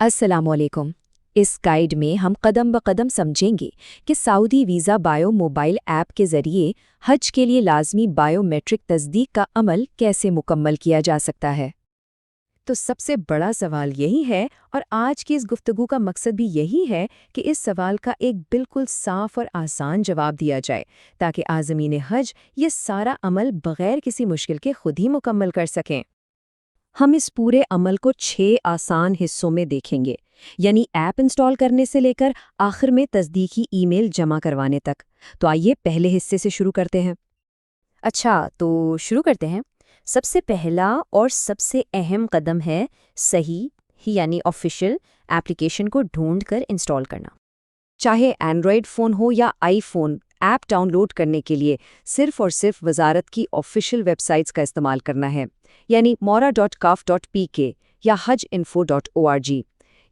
अस्सलाम वालेकुम। इस गाइड में हम कदम ब कदम समझेंगे कि Saudi visa bio mobile app के ज़रिए हज के लिए लाजमी बायोमेट्रिक तस्दीक का अमल कैसे मुकम्मल किया जा सकता है। तो सबसे बड़ा सवाल यही है और आज की इस गुफ्तगू का मकसद भी यही है कि इस सवाल का एक बिल्कुल साफ और आसान जवाब दिया जाए ताकि आज़मीन हज ये सारा अमल बग़ैर किसी मुश्किल के खुद ही मुकम्मल कर सकें। हम इस पूरे अमल को 6 आसान हिस्सों में देखेंगे, यानी ऐप इंस्टॉल करने से लेकर आखिर में तस्दीकी ईमेल जमा करवाने तक। तो आइए पहले हिस्से से शुरू करते हैं। अच्छा, तो शुरू करते हैं। सबसे पहला और सबसे अहम कदम है सही यानी ऑफिशियल एप्लीकेशन को ढूंढकर इंस्टॉल करना। चाहे एंड्रॉयड फ़ोन हो या आईफोन, ऐप डाउनलोड करने के लिए सिर्फ और सिर्फ वजारत की ऑफिशियल वेबसाइट्स का इस्तेमाल करना है, यानी mora.kaf.pk या hajinfo.org।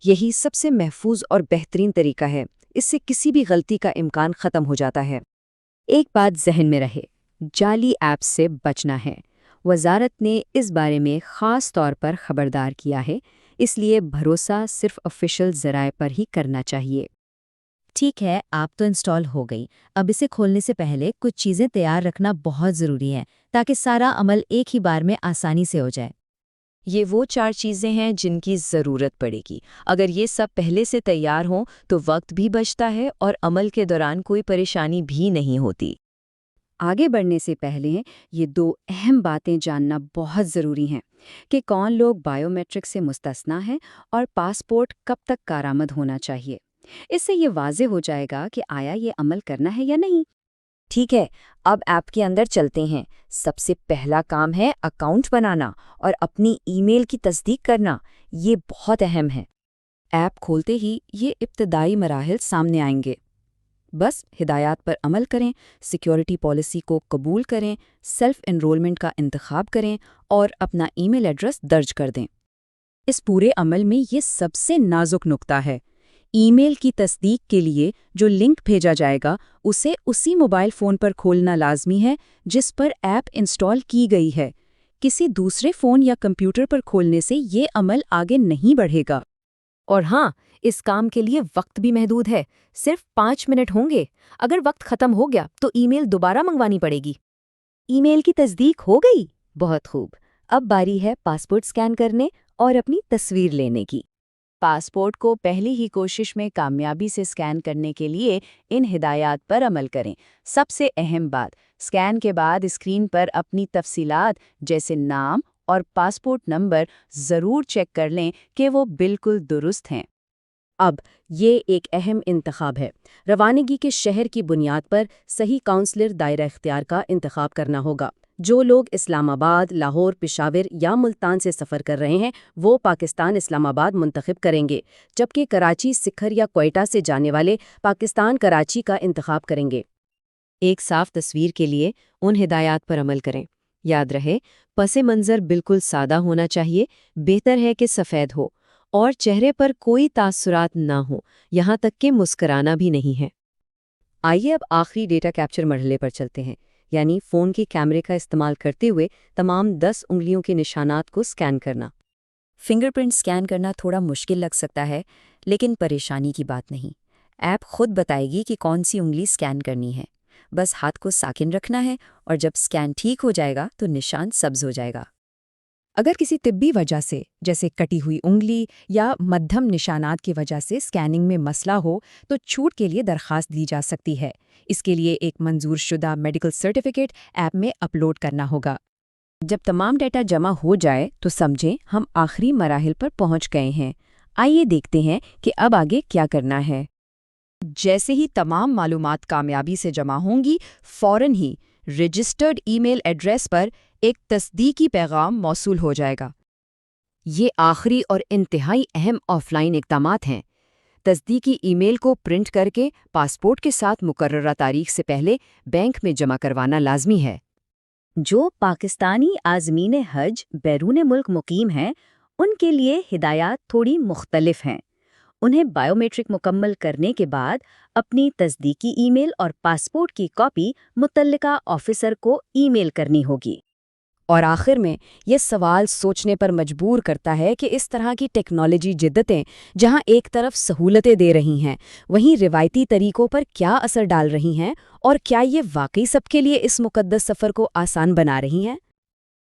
यही सबसे महफूज और बेहतरीन तरीका है। इससे किसी भी गलती का इम्कान ख़त्म हो जाता है। एक बात जहन में रहे, जाली ऐप्स से बचना है। वजारत ने इस बारे में ख़ास तौर पर खबरदार किया है, इसलिए भरोसा सिर्फ ऑफिशियल ज़राए पर ही करना चाहिए। ठीक है, ऐप तो इंस्टॉल हो गई। अब इसे खोलने से पहले कुछ चीज़ें तैयार रखना बहुत ज़रूरी है ताकि सारा अमल एक ही बार में आसानी से हो जाए। ये वो 4 चीज़ें हैं जिनकी ज़रूरत पड़ेगी। अगर ये सब पहले से तैयार हों तो वक्त भी बचता है और अमल के दौरान कोई परेशानी भी नहीं होती। आगे बढ़ने से पहले ये 2 अहम बातें जानना बहुत ज़रूरी हैं कि कौन लोग बायोमेट्रिक से मुस्तस्ना हैं और पासपोर्ट कब तक कारआमद होना चाहिए। इससे ये वाज़ेह हो जाएगा कि आया ये अमल करना है या नहीं। ठीक है, अब ऐप के अंदर चलते हैं। सबसे पहला काम है अकाउंट बनाना और अपनी ईमेल की तस्दीक करना। ये बहुत अहम है। ऐप खोलते ही ये इब्तदाई मराहिल सामने आएंगे। बस हिदायत पर अमल करें, सिक्योरिटी पॉलिसी को कबूल करें, सेल्फ एनरोलमेंट का इंतखाब करें और अपना ईमेल एड्रेस दर्ज कर दें। इस पूरे अमल में ये सबसे नाजुक नुक्ता है। ईमेल की तस्दीक के लिए जो लिंक भेजा जाएगा उसे उसी मोबाइल फ़ोन पर खोलना लाजमी है जिस पर ऐप इंस्टॉल की गई है। किसी दूसरे फ़ोन या कंप्यूटर पर खोलने से ये अमल आगे नहीं बढ़ेगा। और हाँ, इस काम के लिए वक्त भी महदूद है, सिर्फ 5 मिनट होंगे। अगर वक्त ख़त्म हो गया तो ईमेल दोबारा मंगवानी पड़ेगी। ईमेल की तस्दीक हो गई? बहुत खूब। अब बारी है पासपोर्ट स्कैन करने और अपनी तस्वीर लेने की। पासपोर्ट को पहली ही कोशिश में कामयाबी से स्कैन करने के लिए इन हिदायत पर अमल करें। सबसे अहम बात, स्कैन के बाद स्क्रीन पर अपनी तफसीलात जैसे नाम और पासपोर्ट नंबर ज़रूर चेक कर लें कि वो बिल्कुल दुरुस्त हैं। अब ये एक अहम इंतखाब है। रवानगी के शहर की बुनियाद पर सही काउंसलर दायरा इख्तियार का इंतखाब करना होगा। जो लोग इस्लामाबाद, लाहौर, पेशावर या मुल्तान से सफ़र कर रहे हैं वो पाकिस्तान इस्लामाबाद मुंतखब करेंगे, जबकि कराची, सिखर या क्वेटा से जाने वाले पाकिस्तान कराची का इंतखाब करेंगे। एक साफ तस्वीर के लिए उन हिदायत पर अमल करें। याद रहे, पसे मंज़र बिल्कुल सादा होना चाहिए, बेहतर है कि सफ़ेद हो और चेहरे पर कोई तासुरात ना हो, यहाँ तक कि मुस्कराना भी नहीं है। आइए अब आखिरी डेटा कैप्चर मरहले पर चलते हैं, यानी फ़ोन के कैमरे का इस्तेमाल करते हुए तमाम 10 उंगलियों के निशानात को स्कैन करना। फिंगरप्रिंट स्कैन करना थोड़ा मुश्किल लग सकता है, लेकिन परेशानी की बात नहीं। ऐप खुद बताएगी कि कौन सी उंगली स्कैन करनी है। बस हाथ को साकिन रखना है और जब स्कैन ठीक हो जाएगा तो निशान सब्ज हो जाएगा। अगर किसी तिब्बी वजह से, जैसे कटी हुई उंगली या मध्यम निशानात की वजह से स्कैनिंग में मसला हो तो छूट के लिए दरखास्त दी जा सकती है। इसके लिए एक मंजूरशुदा मेडिकल सर्टिफिकेट ऐप में अपलोड करना होगा। जब तमाम डेटा जमा हो जाए तो समझें हम आखिरी मराहिल पर पहुंच गए हैं। आइए देखते हैं कि अब आगे क्या करना है। जैसे ही तमाम मालूमात कामयाबी से जमा होंगी, फ़ौरन ही रजिस्टर्ड ईमेल एड्रेस पर एक तस्दीकी पैगाम मौसूल हो जाएगा। ये आखिरी और इंतहाई अहम ऑफलाइन इक़दामात हैं। तस्दीकी ईमेल को प्रिंट करके पासपोर्ट के साथ मुकर्ररा तारीख से पहले बैंक में जमा करवाना लाजमी है। जो पाकिस्तानी आज़मीन हज बैरून मुल्क मुकीम हैं, उनके लिए हिदायत थोड़ी मुख्तलिफ हैं। उन्हें बायोमेट्रिक मुकम्मल करने के बाद अपनी तस्दीकी ईमेल और पासपोर्ट की कॉपी मुतल्लिका ऑफिसर को ईमेल करनी होगी। اور آخر میں یہ سوال سوچنے پر مجبور کرتا ہے کہ اس طرح کی ٹیکنالوجی جدتیں جہاں ایک طرف سہولتیں دے رہی ہیں، وہیں روایتی طریقوں پر کیا اثر ڈال رہی ہیں، اور کیا یہ واقعی سب کے لیے اس مقدس سفر کو آسان بنا رہی ہیں؟